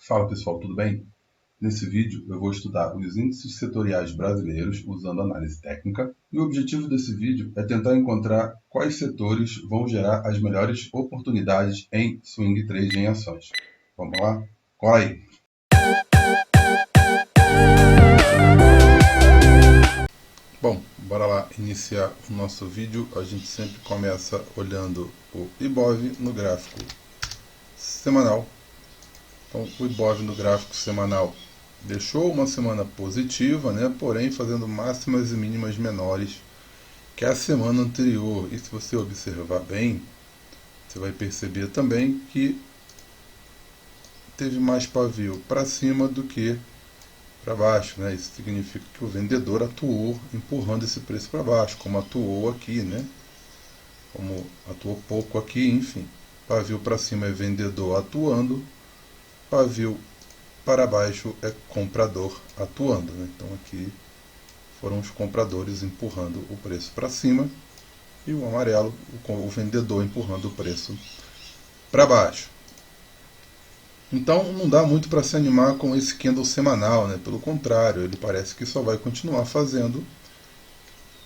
Fala pessoal, tudo bem? Nesse vídeo eu vou estudar os índices setoriais brasileiros usando análise técnica e o objetivo desse vídeo é tentar encontrar quais setores vão gerar as melhores oportunidades em swing trade em ações. Vamos lá? Cola aí! Bom, bora lá iniciar o nosso vídeo. A gente sempre começa olhando o Ibov no gráfico semanal. Então, o Ibov no gráfico semanal deixou uma semana positiva, né? Porém fazendo máximas e mínimas menores que a semana anterior. E se você observar bem, você vai perceber também que teve mais pavio para cima do que para baixo, né? Isso significa que o vendedor atuou empurrando esse preço para baixo, como atuou aqui, né? Como atuou pouco aqui, enfim. Pavio para cima é vendedor atuando, pavio para baixo é comprador atuando, né? Então aqui foram os compradores empurrando o preço para cima e o amarelo, o vendedor empurrando o preço para baixo. Então não dá muito para se animar com esse candle semanal, né? Pelo contrário, ele parece que só vai continuar fazendo,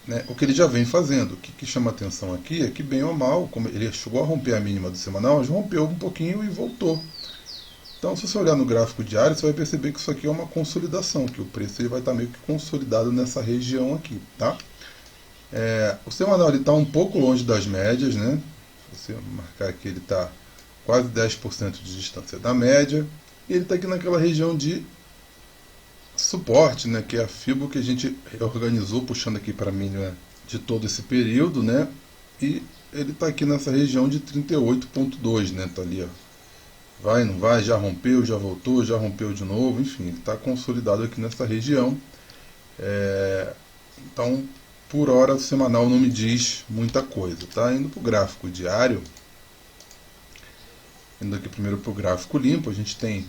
né, o que ele já vem fazendo. O que chama atenção aqui é que, bem ou mal, como ele chegou a romper a mínima do semanal, já rompeu um pouquinho e voltou. Então, se você olhar no gráfico diário, você vai perceber que isso aqui é uma consolidação, que o preço ele vai estar meio que consolidado nessa região aqui, tá? O semanal está um pouco longe das médias, né? Se você marcar aqui, ele está quase 10% de distância da média, e ele está aqui naquela região de suporte, né? Que é a fibra que a gente organizou, puxando aqui para a mínima de todo esse período, né? E ele está aqui nessa região de 38,2, né? Está ali, ó. Vai, não vai, já rompeu, já voltou, já rompeu de novo, enfim, ele está consolidado aqui nessa região. Então, por hora, o semanal não me diz muita coisa, tá? Indo para o gráfico diário, indo aqui primeiro para o gráfico limpo, a gente tem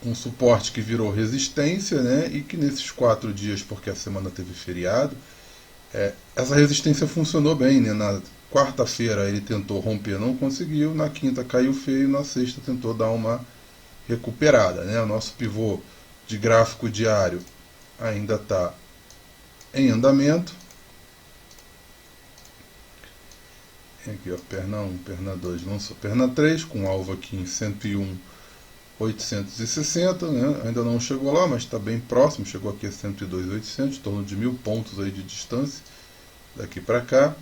um suporte que virou resistência, né? E que nesses 4 dias, porque a semana teve feriado, essa resistência funcionou bem, né? Na quarta-feira ele tentou romper, não conseguiu. Na quinta caiu feio, na sexta tentou dar uma recuperada, né? O nosso pivô de gráfico diário ainda está em andamento. Aqui, ó, perna 1, perna 2, lançou perna 3, com alvo aqui em 101,860, né? Ainda não chegou lá, mas está bem próximo, chegou aqui a 102,800, em torno de 1000 pontos aí de distância daqui para cá.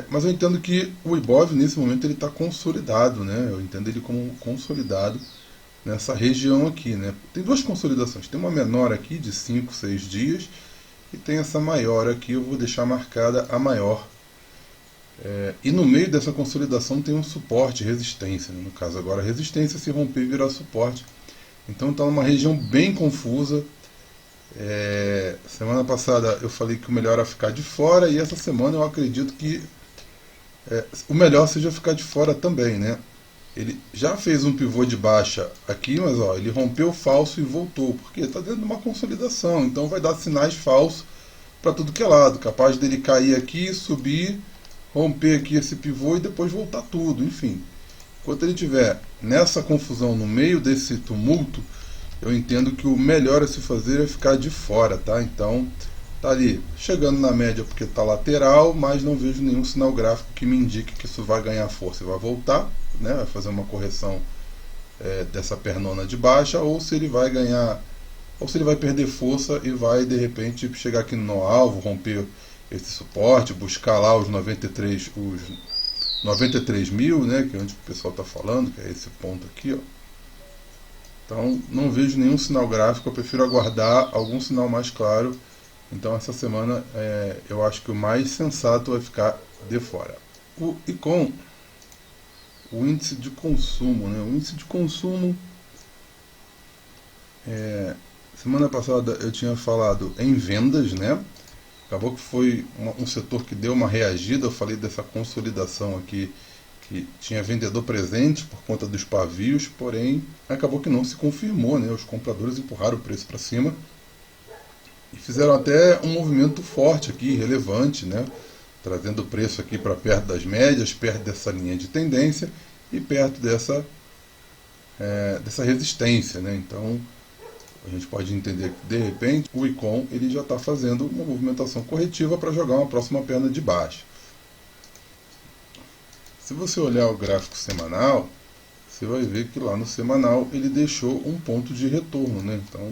Mas eu entendo que o Ibov nesse momento ele está consolidado, né? Eu entendo ele como consolidado nessa região aqui, né? Tem duas consolidações, tem uma menor aqui de 5, 6 dias e tem essa maior aqui, eu vou deixar marcada a maior. E no meio dessa consolidação tem um suporte, resistência, né? No caso agora resistência, se romper virar suporte. Então está numa região bem confusa. Semana passada eu falei que o melhor era ficar de fora, e essa semana eu acredito que o melhor seja ficar de fora também, né? Ele já fez um pivô de baixa aqui, mas ó, ele rompeu falso e voltou, porque está dentro de uma consolidação, então vai dar sinais falsos para tudo que é lado, capaz dele cair aqui, subir, romper aqui esse pivô e depois voltar tudo, enfim. Enquanto ele estiver nessa confusão, no meio desse tumulto, eu entendo que o melhor a se fazer é ficar de fora, tá? Então, tá ali, chegando na média porque está lateral, mas não vejo nenhum sinal gráfico que me indique que isso vai ganhar força. Vai voltar, né? Vai fazer uma correção dessa pernona de baixa, ou se ele vai ganhar, ou se ele vai perder força e vai, de repente, chegar aqui no alvo, romper esse suporte, buscar lá os 93 mil, né, que é onde o pessoal está falando, que é esse ponto aqui, ó. Então não vejo nenhum sinal gráfico, eu prefiro aguardar algum sinal mais claro. Então essa semana eu acho que o mais sensato é ficar de fora. E com o índice de consumo, né, o índice de consumo, semana passada eu tinha falado em vendas, né? Acabou que foi um setor que deu uma reagida. Eu falei dessa consolidação aqui, que tinha vendedor presente por conta dos pavios, porém acabou que não se confirmou, né? Os compradores empurraram o preço para cima e fizeram até um movimento forte aqui, relevante, né? Trazendo o preço aqui para perto das médias, perto dessa linha de tendência e perto dessa dessa resistência, né? Então a gente pode entender que de repente o ICON ele já está fazendo uma movimentação corretiva para jogar uma próxima perna de baixa. Se você olhar o gráfico semanal, você vai ver que lá no semanal ele deixou um ponto de retorno, né? Então,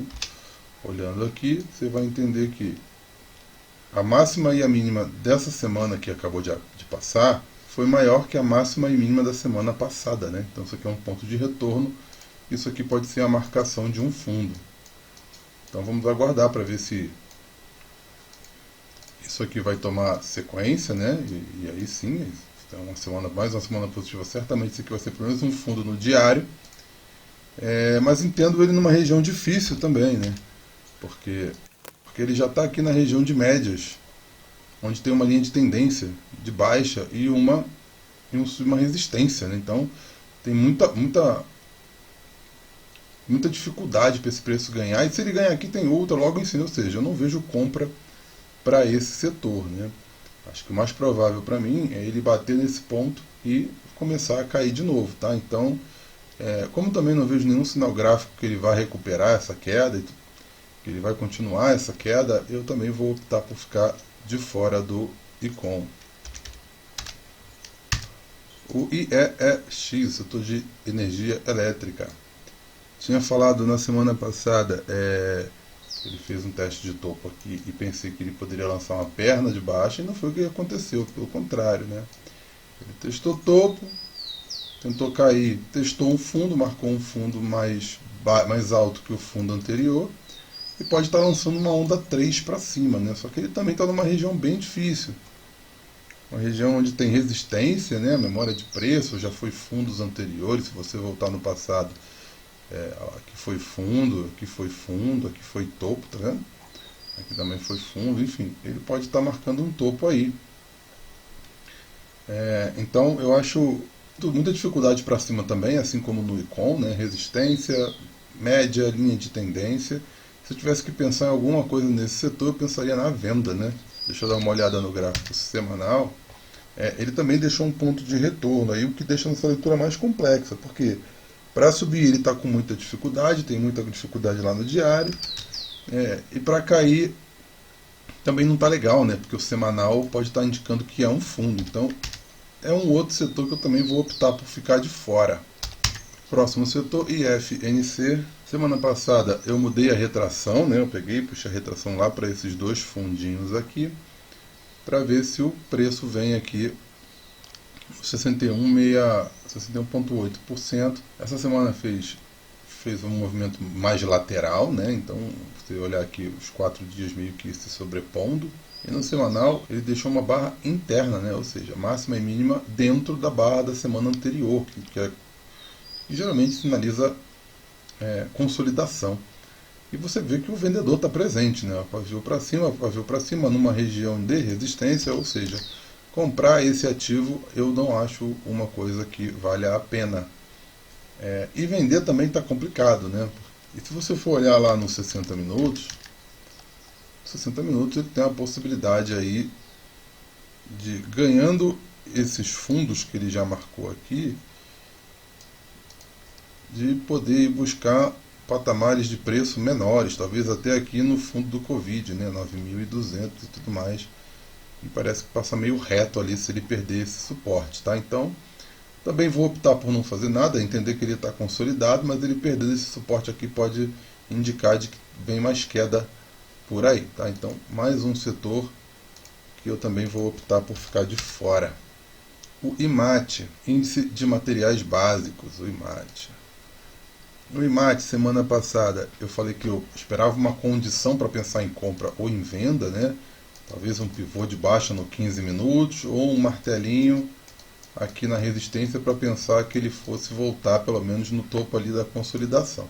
olhando aqui, você vai entender que a máxima e a mínima dessa semana que acabou de passar foi maior que a máxima e mínima da semana passada, né? Então isso aqui é um ponto de retorno, isso aqui pode ser a marcação de um fundo. Então vamos aguardar para ver se isso aqui vai tomar sequência, né? E aí sim, então mais uma semana positiva, certamente isso aqui vai ser pelo menos um fundo no diário. Mas entendo ele numa região difícil também, né? Porque ele já está aqui na região de médias, onde tem uma linha de tendência de baixa e uma resistência, né? Então tem muita dificuldade para esse preço ganhar, e se ele ganhar aqui tem outra logo em cima, ou seja, eu não vejo compra para esse setor, né? Acho que o mais provável para mim é ele bater nesse ponto e começar a cair de novo, tá? Então, como também não vejo nenhum sinal gráfico que ele vai recuperar essa queda, que ele vai continuar essa queda, eu também vou optar por ficar de fora do ICON. O IEEX, setor de energia elétrica. Tinha falado na semana passada, ele fez um teste de topo aqui e pensei que ele poderia lançar uma perna de baixa, e não foi o que aconteceu, pelo contrário, né? Ele testou topo, tentou cair, testou um fundo, marcou um fundo mais alto que o fundo anterior, e pode estar lançando uma onda 3 para cima, né? Só que ele também está numa região bem difícil. Uma região onde tem resistência, né? Memória de preço, já foi fundos anteriores, se você voltar no passado, aqui foi fundo, aqui foi topo, tá vendo? Aqui também foi fundo, enfim, ele pode estar marcando um topo aí. Então eu acho muita dificuldade para cima também, assim como no ICON, né? Resistência, média, linha de tendência. Se eu tivesse que pensar em alguma coisa nesse setor, eu pensaria na venda, né? Deixa eu dar uma olhada no gráfico semanal. Ele também deixou um ponto de retorno aí, o que deixa essa leitura mais complexa, porque para subir ele está com muita dificuldade, tem muita dificuldade lá no diário, e para cair também não está legal, né? Porque o semanal pode estar indicando que é um fundo, então é um outro setor que eu também vou optar por ficar de fora. Próximo setor, IFNC. Semana passada eu mudei a retração, né? Eu puxei a retração lá para esses dois fundinhos aqui, para ver se o preço vem aqui 61,8%. Essa semana fez um movimento mais lateral, né? Então, se você olhar aqui os 4 dias meio que se sobrepondo. E no semanal ele deixou uma barra interna, né? Ou seja, máxima e mínima dentro da barra da semana anterior, que geralmente sinaliza consolidação. E você vê que o vendedor está presente, né? Pavio para cima, numa região de resistência, ou seja, comprar esse ativo eu não acho uma coisa que valha a pena. E vender também está complicado, né? E se você for olhar lá nos 60 minutos, ele tem a possibilidade aí de, ganhando esses fundos que ele já marcou aqui, de poder ir buscar patamares de preço menores, talvez até aqui no fundo do Covid, né, 9.200 e tudo mais. E parece que passa meio reto ali se ele perder esse suporte, tá? Então, também vou optar por não fazer nada, entender que ele está consolidado, mas ele perdendo esse suporte aqui pode indicar de que vem mais queda por aí, tá? Então, mais um setor que eu também vou optar por ficar de fora. O IMAT, Índice de Materiais Básicos, o IMAT. No IMAT, semana passada, eu falei que eu esperava uma condição para pensar em compra ou em venda, né? Talvez um pivô de baixa no 15 minutos ou um martelinho aqui na resistência para pensar que ele fosse voltar pelo menos no topo ali da consolidação.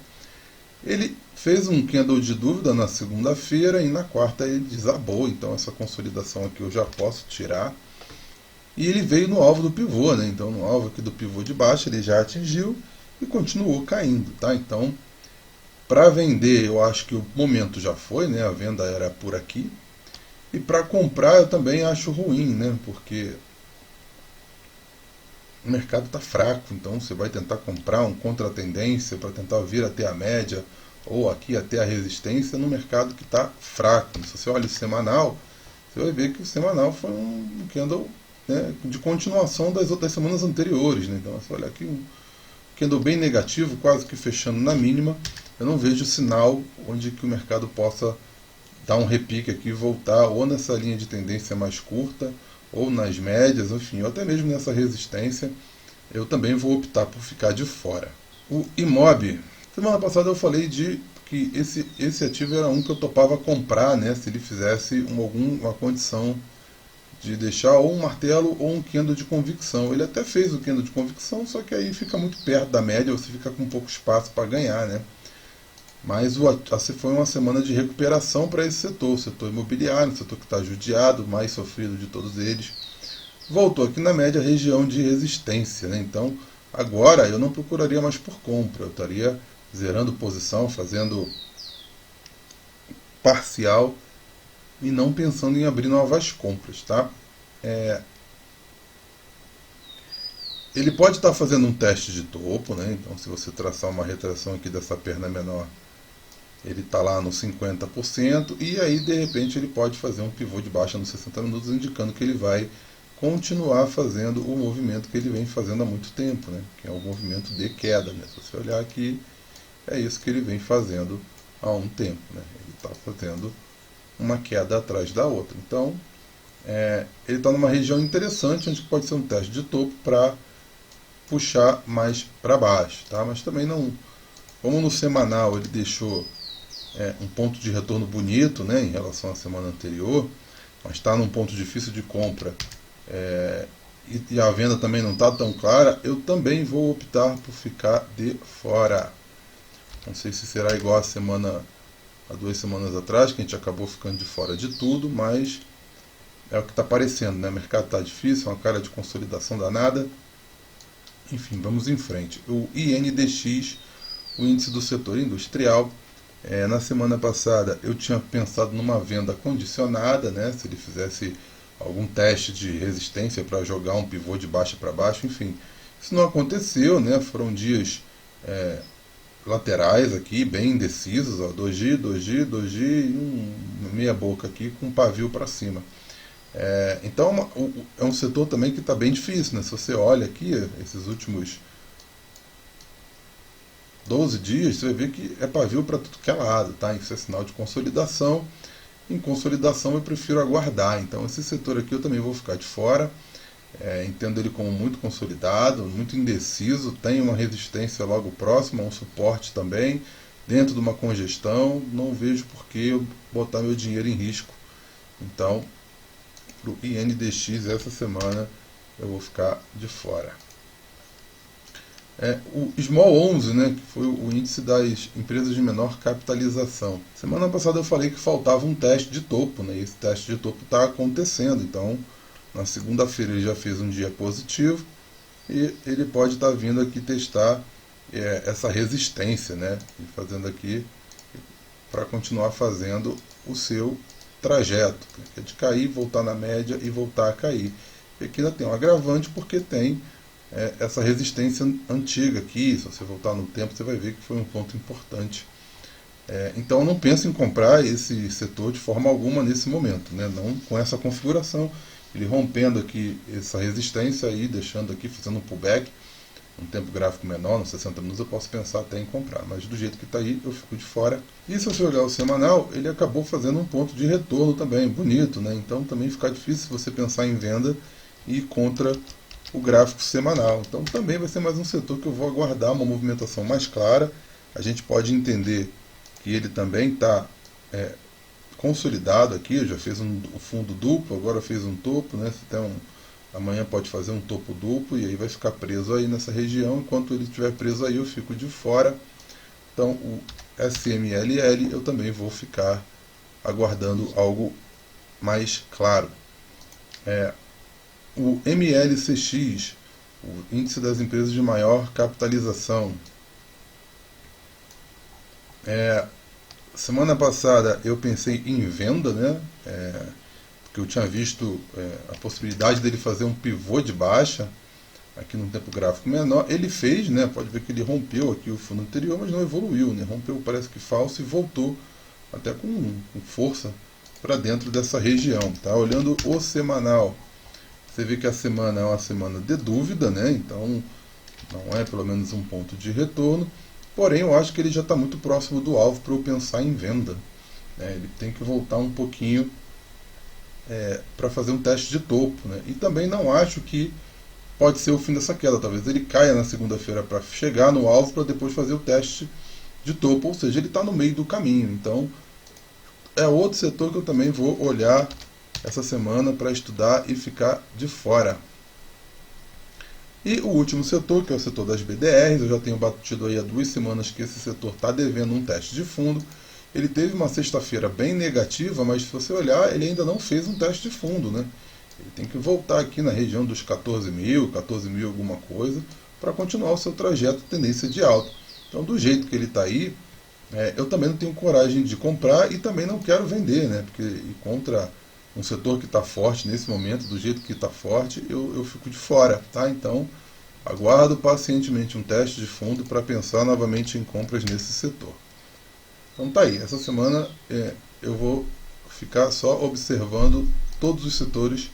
Ele fez um candle de dúvida na segunda-feira e na quarta ele desabou, então essa consolidação aqui eu já posso tirar. E ele veio no alvo do pivô, né? Então no alvo aqui do pivô de baixa ele já atingiu e continuou caindo, tá? Então, para vender eu acho que o momento já foi, né? A venda era por aqui. E para comprar eu também acho ruim, né? Porque o mercado está fraco, então você vai tentar comprar um contra-tendência para tentar vir até a média ou aqui até a resistência no mercado que está fraco. Se você olha o semanal, você vai ver que o semanal foi um candle, né, de continuação das outras semanas anteriores. Né? Então, você olha aqui um candle bem negativo, quase que fechando na mínima. Eu não vejo sinal onde que o mercado possa dar um repique aqui e voltar ou nessa linha de tendência mais curta ou nas médias, enfim, ou até mesmo nessa resistência. Eu também vou optar por ficar de fora. O IMOB, semana passada eu falei de que esse ativo era um que eu topava comprar, né, se ele fizesse alguma condição de deixar ou um martelo ou um candle de convicção. Ele até fez o candle de convicção, só que aí fica muito perto da média, você fica com pouco espaço para ganhar, né? Mas foi uma semana de recuperação para esse setor, o setor imobiliário, o setor que está judiado, mais sofrido de todos eles. Voltou aqui na média região de resistência, né? Então agora eu não procuraria mais por compra, eu estaria zerando posição, fazendo parcial e não pensando em abrir novas compras, tá? Ele pode estar fazendo um teste de topo, né? Então se você traçar uma retração aqui dessa perna menor, ele está lá no 50%, e aí de repente ele pode fazer um pivô de baixa nos 60 minutos, indicando que ele vai continuar fazendo o movimento que ele vem fazendo há muito tempo, né? Que é o movimento de queda. Né? Se você olhar aqui, é isso que ele vem fazendo há um tempo. Né? Ele está fazendo uma queda atrás da outra. Então, ele está numa região interessante, onde pode ser um teste de topo para puxar mais para baixo. Tá? Mas também não... Como no semanal ele deixou um ponto de retorno bonito, né, em relação à semana anterior, mas está num ponto difícil de compra, e a venda também não está tão clara, eu também vou optar por ficar de fora. Não sei se será igual há 2 semanas atrás, que a gente acabou ficando de fora de tudo, mas é o que está aparecendo, né? O mercado está difícil, uma cara de consolidação danada. Enfim, vamos em frente. O INDX, o índice do setor industrial, na semana passada eu tinha pensado numa venda condicionada, né? Se ele fizesse algum teste de resistência para jogar um pivô de baixa para baixo, enfim. Isso não aconteceu, né? Foram dias laterais aqui, bem indecisos, ó, doji, e meia boca aqui com um pavio para cima. Então é um setor também que está bem difícil, né? Se você olha aqui, esses últimos 12 dias, você vai ver que é pavio para tudo que é lado, tá? Isso é sinal de consolidação. Em consolidação eu prefiro aguardar. Então esse setor aqui eu também vou ficar de fora. Entendo ele como muito consolidado, muito indeciso, tem uma resistência logo próxima, um suporte também, dentro de uma congestão. Não vejo por que eu botar meu dinheiro em risco. Então, para o INDX essa semana eu vou ficar de fora. O Small 11, né, que foi o índice das empresas de menor capitalização. Semana passada eu falei que faltava um teste de topo, né, e esse teste de topo está acontecendo. Então, na segunda-feira ele já fez um dia positivo e ele pode estar vindo aqui testar essa resistência, né, e fazendo aqui para continuar fazendo o seu trajeto, que é de cair, voltar na média e voltar a cair. E aqui ainda tem um agravante porque tem essa resistência antiga aqui. Se você voltar no tempo, você vai ver que foi um ponto importante. Então não pense em comprar esse setor de forma alguma nesse momento, né? Não com essa configuração. Ele rompendo aqui essa resistência e deixando aqui, fazendo um pullback, um tempo gráfico menor, nos 60 minutos, eu posso pensar até em comprar. Mas do jeito que está aí, eu fico de fora. E se você olhar o semanal, ele acabou fazendo um ponto de retorno também, bonito, né? Então também fica difícil você pensar em venda e ir contra o gráfico semanal. Então também vai ser mais um setor que eu vou aguardar uma movimentação mais clara. A gente pode entender que ele também está consolidado aqui, já fez o fundo duplo, agora fez um topo, né? Amanhã pode fazer um topo duplo e aí vai ficar preso aí nessa região. Enquanto ele estiver preso aí, eu fico de fora. Então o SMLL eu também vou ficar aguardando algo mais claro. O MLCX, o índice das empresas de maior capitalização. Semana passada eu pensei em venda, né? Porque eu tinha visto a possibilidade dele fazer um pivô de baixa. aqui no tempo gráfico menor, ele fez, né, pode ver que ele rompeu aqui o fundo anterior, mas não evoluiu, né, rompeu, parece que falso, e voltou até com força para dentro dessa região, tá? Olhando o semanal, você vê que a semana é uma semana de dúvida, né, então não é pelo menos um ponto de retorno, porém eu acho que ele já está muito próximo do alvo para eu pensar em venda, né? Ele tem que voltar um pouquinho para fazer um teste de topo, né? E também não acho que pode ser o fim dessa queda, talvez ele caia na segunda-feira para chegar no alvo para depois fazer o teste de topo, ou seja, ele está no meio do caminho, então é outro setor que eu também vou olhar essa semana para estudar e ficar de fora. E o último setor, que é o setor das BDRs, eu já tenho batido aí há 2 semanas que esse setor está devendo um teste de fundo. Ele teve uma sexta-feira bem negativa, mas se você olhar, ele ainda não fez um teste de fundo, né? Ele tem que voltar aqui na região dos 14 mil alguma coisa, para continuar o seu trajeto de tendência de alta. Então, do jeito que ele está aí, eu também não tenho coragem de comprar e também não quero vender, né? Porque contra um setor que está forte nesse momento, do jeito que está forte, eu fico de fora, tá? Então, aguardo pacientemente um teste de fundo para pensar novamente em compras nesse setor. Então tá aí, essa semana eu vou ficar só observando todos os setores,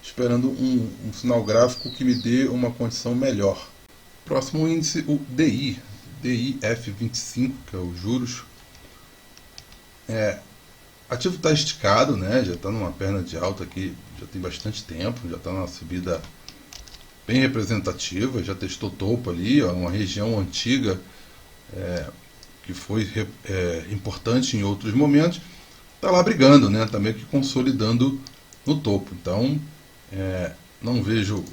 esperando um sinal gráfico que me dê uma condição melhor. Próximo índice, o DIF25, que é os juros. O ativo está esticado, né? Já está numa perna de alta aqui, já tem bastante tempo, já está numa subida bem representativa, já testou topo ali, ó, uma região antiga que foi importante em outros momentos, está lá brigando, né? Está meio que consolidando no topo. Então, não vejo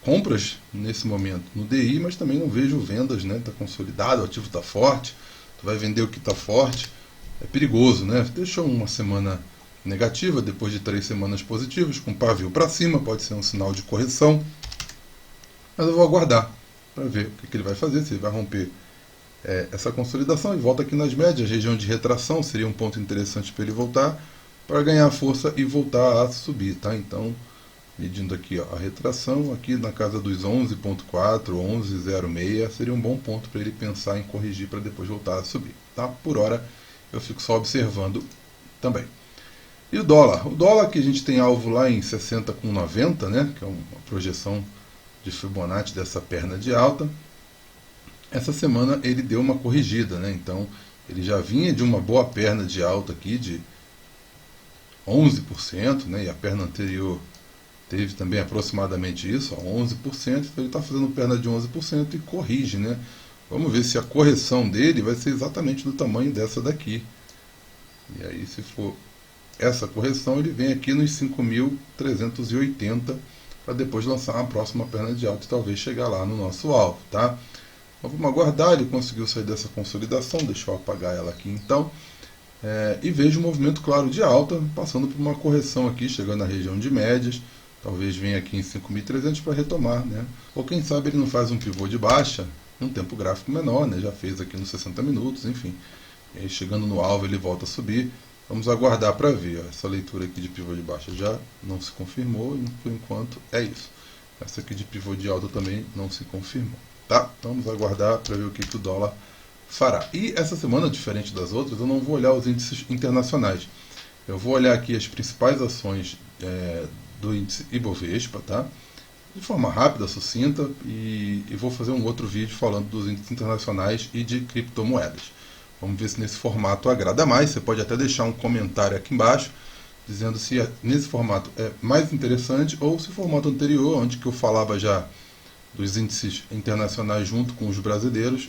compras nesse momento no DI, mas também não vejo vendas, né? Está consolidado, o ativo está forte, tu vai vender o que está forte. É perigoso, né? Deixou uma semana negativa, depois de 3 semanas positivas, com pavio para cima, pode ser um sinal de correção. Mas eu vou aguardar para ver o que ele vai fazer, se ele vai romper essa consolidação e volta aqui nas médias, região de retração, seria um ponto interessante para ele voltar, para ganhar força e voltar a subir, tá? Então, medindo aqui, ó, a retração, aqui na casa dos 11.4, 11.06, seria um bom ponto para ele pensar em corrigir para depois voltar a subir, tá? Por hora, eu fico só observando também. E o dólar que a gente tem alvo lá em 60,90, né, que é uma projeção de Fibonacci dessa perna de alta, essa semana ele deu uma corrigida, né, então ele já vinha de uma boa perna de alta aqui de 11%, né, e a perna anterior teve também aproximadamente isso, ó, 11%, então ele está fazendo perna de 11% e corrige, né. Vamos ver se a correção dele vai ser exatamente do tamanho dessa daqui. E aí, se for essa correção, ele vem aqui nos 5.380 para depois lançar uma próxima perna de alta e talvez chegar lá no nosso alvo, tá? Então, vamos aguardar, ele conseguiu sair dessa consolidação, deixa eu apagar ela aqui então. E vejo um movimento claro de alta, passando por uma correção aqui, chegando na região de médias. Talvez venha aqui em 5.300 para retomar, né? Ou quem sabe ele não faz um pivô de baixa, um tempo gráfico menor, né? Já fez aqui nos 60 minutos, enfim. E aí, chegando no alvo, ele volta a subir. Vamos aguardar para ver. Ó. Essa leitura aqui de pivô de baixa já não se confirmou, e por enquanto é isso. Essa aqui de pivô de alta também não se confirmou. Tá? Então, vamos aguardar para ver o que o dólar fará. E essa semana, diferente das outras, eu não vou olhar os índices internacionais. Eu vou olhar aqui as principais ações do índice Ibovespa, tá? De forma rápida, sucinta, e vou fazer um outro vídeo falando dos índices internacionais e de criptomoedas. Vamos ver se nesse formato agrada mais. Você pode até deixar um comentário aqui embaixo, dizendo se nesse formato é mais interessante ou se o formato anterior, onde que eu falava já dos índices internacionais junto com os brasileiros,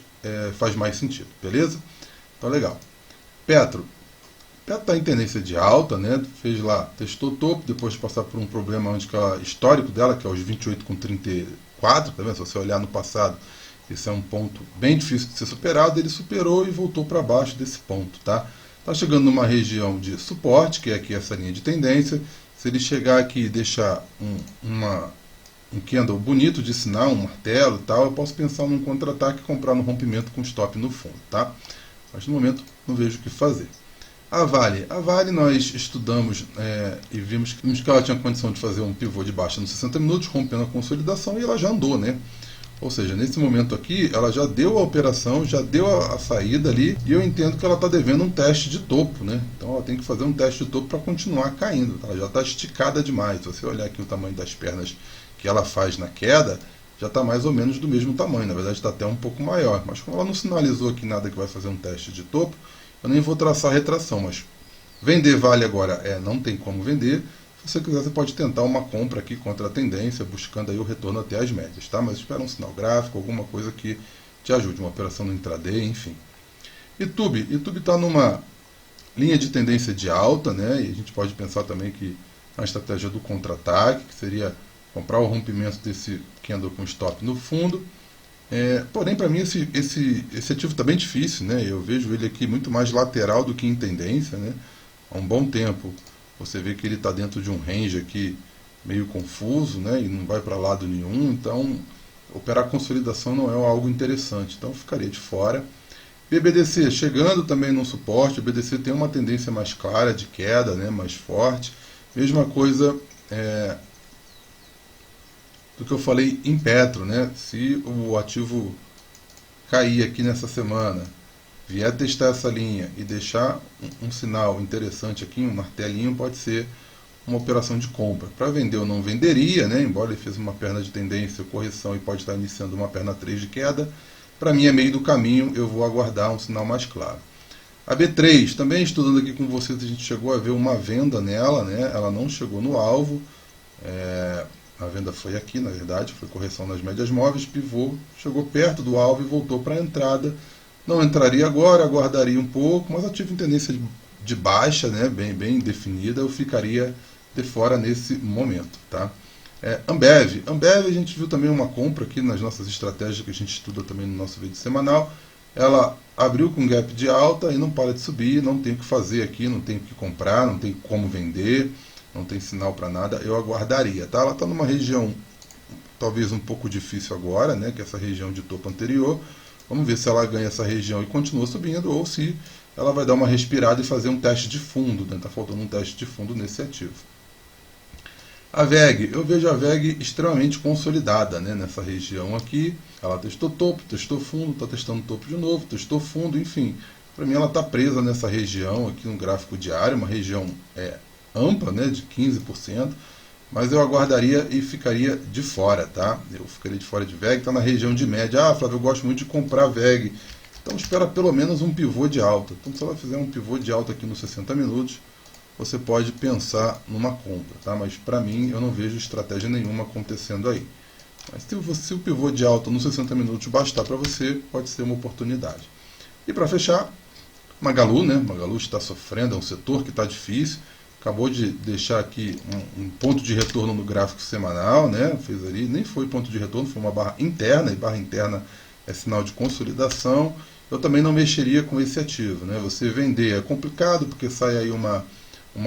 faz mais sentido, beleza? Então, legal. Petro está em tendência de alta, né? Fez lá, testou topo, depois de passar por um problema onde que é histórico dela, que é os 28,34, tá vendo? Se você olhar no passado, esse é um ponto bem difícil de ser superado, ele superou e voltou para baixo desse ponto, tá? Está chegando numa região de suporte, que é aqui essa linha de tendência. Se ele chegar aqui e deixar um candle bonito de sinal, um martelo e tal, eu posso pensar num contra-ataque e comprar no rompimento com stop no fundo, tá? Mas no momento não vejo o que fazer. A Vale nós estudamos e vimos que ela tinha condição de fazer um pivô de baixa nos 60 minutos, rompendo a consolidação, e ela já andou, né? Ou seja, nesse momento aqui, ela já deu a operação, já deu a saída ali, e eu entendo que ela está devendo um teste de topo, né? Então ela tem que fazer um teste de topo para continuar caindo. Ela já está esticada demais. Se você olhar aqui o tamanho das pernas que ela faz na queda, já está mais ou menos do mesmo tamanho. Na verdade está até um pouco maior. Mas como ela não sinalizou aqui nada que vai fazer um teste de topo, eu nem vou traçar a retração. Mas vender Vale agora não tem como vender. Se você quiser, você pode tentar uma compra aqui contra a tendência, buscando aí o retorno até as médias, tá? Mas espera um sinal gráfico, alguma coisa que te ajude, uma operação no intraday, enfim. YouTube está numa linha de tendência de alta, né? E a gente pode pensar também que a estratégia do contra-ataque, que seria comprar o rompimento desse candle com stop no fundo. Porém, para mim, esse ativo está bem difícil, né? Eu vejo ele aqui muito mais lateral do que em tendência, né? Há um bom tempo você vê que ele está dentro de um range aqui meio confuso, né? E não vai para lado nenhum, então operar consolidação não é algo interessante, então eu ficaria de fora. BBDC chegando também no suporte, o BBDC tem uma tendência mais clara de queda, né? Mais forte. Mesma coisa do que eu falei em Petro, né? Se o ativo cair aqui nessa semana, vier testar essa linha e deixar um sinal interessante aqui, um martelinho, pode ser uma operação de compra. Para vender eu não venderia, né? Embora ele fez uma perna de tendência, correção e pode estar iniciando uma perna 3 de queda. Para mim é meio do caminho, eu vou aguardar um sinal mais claro. A B3, também estudando aqui com vocês, a gente chegou a ver uma venda nela, né? Ela não chegou no alvo. A venda foi aqui, na verdade, foi correção nas médias móveis, pivô, chegou perto do alvo e voltou para a entrada. Não entraria agora, aguardaria um pouco, mas ativo em tendência de baixa, né, bem definida, eu ficaria de fora nesse momento. Tá? Ambev a gente viu também uma compra aqui nas nossas estratégias que a gente estuda também no nosso vídeo semanal. Ela abriu com gap de alta e não para de subir, não tem o que fazer aqui, não tem o que comprar, não tem como vender, não tem sinal para nada, eu aguardaria. Tá? Ela está numa região talvez um pouco difícil agora, né, que é essa região de topo anterior. Vamos ver se ela ganha essa região e continua subindo, ou se ela vai dar uma respirada e fazer um teste de fundo. Está faltando um teste de fundo nesse ativo. A VEG, eu vejo a VEG extremamente consolidada, né, nessa região aqui. Ela testou topo, testou fundo, está testando topo de novo, testou fundo, enfim. Para mim ela está presa nessa região aqui no gráfico diário, uma região ampla, né, de 15%. Mas eu aguardaria e ficaria de fora, tá? Eu ficaria de fora de VEG, está na região de média. Ah, Flávio, eu gosto muito de comprar VEG. Então espera pelo menos um pivô de alta. Então se ela fizer um pivô de alta aqui nos 60 minutos, você pode pensar numa compra, tá? Mas para mim eu não vejo estratégia nenhuma acontecendo aí. Mas se o pivô de alta nos 60 minutos bastar para você, pode ser uma oportunidade. E para fechar, Magalu, né? Magalu está sofrendo, é um setor que está difícil. Acabou de deixar aqui um ponto de retorno no gráfico semanal, né? Fez ali, nem foi ponto de retorno, foi uma barra interna, e barra interna é sinal de consolidação. Eu também não mexeria com esse ativo, né? Você vender é complicado, porque sai aí uma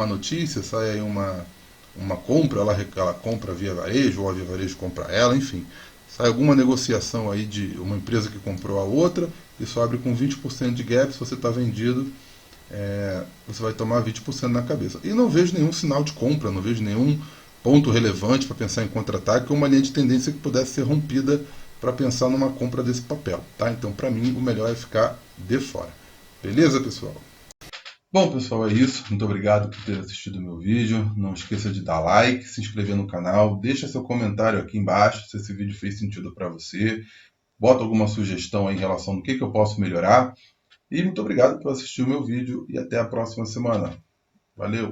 notícia, sai aí uma compra, ela compra via varejo, ou a via varejo compra ela, enfim. Sai alguma negociação aí de uma empresa que comprou a outra, isso abre com 20% de gap, se você está vendido, você vai tomar 20% na cabeça. E não vejo nenhum sinal de compra, não vejo nenhum ponto relevante para pensar em contra-ataque ou uma linha de tendência que pudesse ser rompida para pensar numa compra desse papel. Tá? Então, para mim, o melhor é ficar de fora. Beleza, pessoal? Bom, pessoal, é isso. Muito obrigado por ter assistido o meu vídeo. Não esqueça de dar like, se inscrever no canal, deixa seu comentário aqui embaixo se esse vídeo fez sentido para você. Bota alguma sugestão aí em relação ao que eu posso melhorar. E muito obrigado por assistir o meu vídeo e até a próxima semana. Valeu!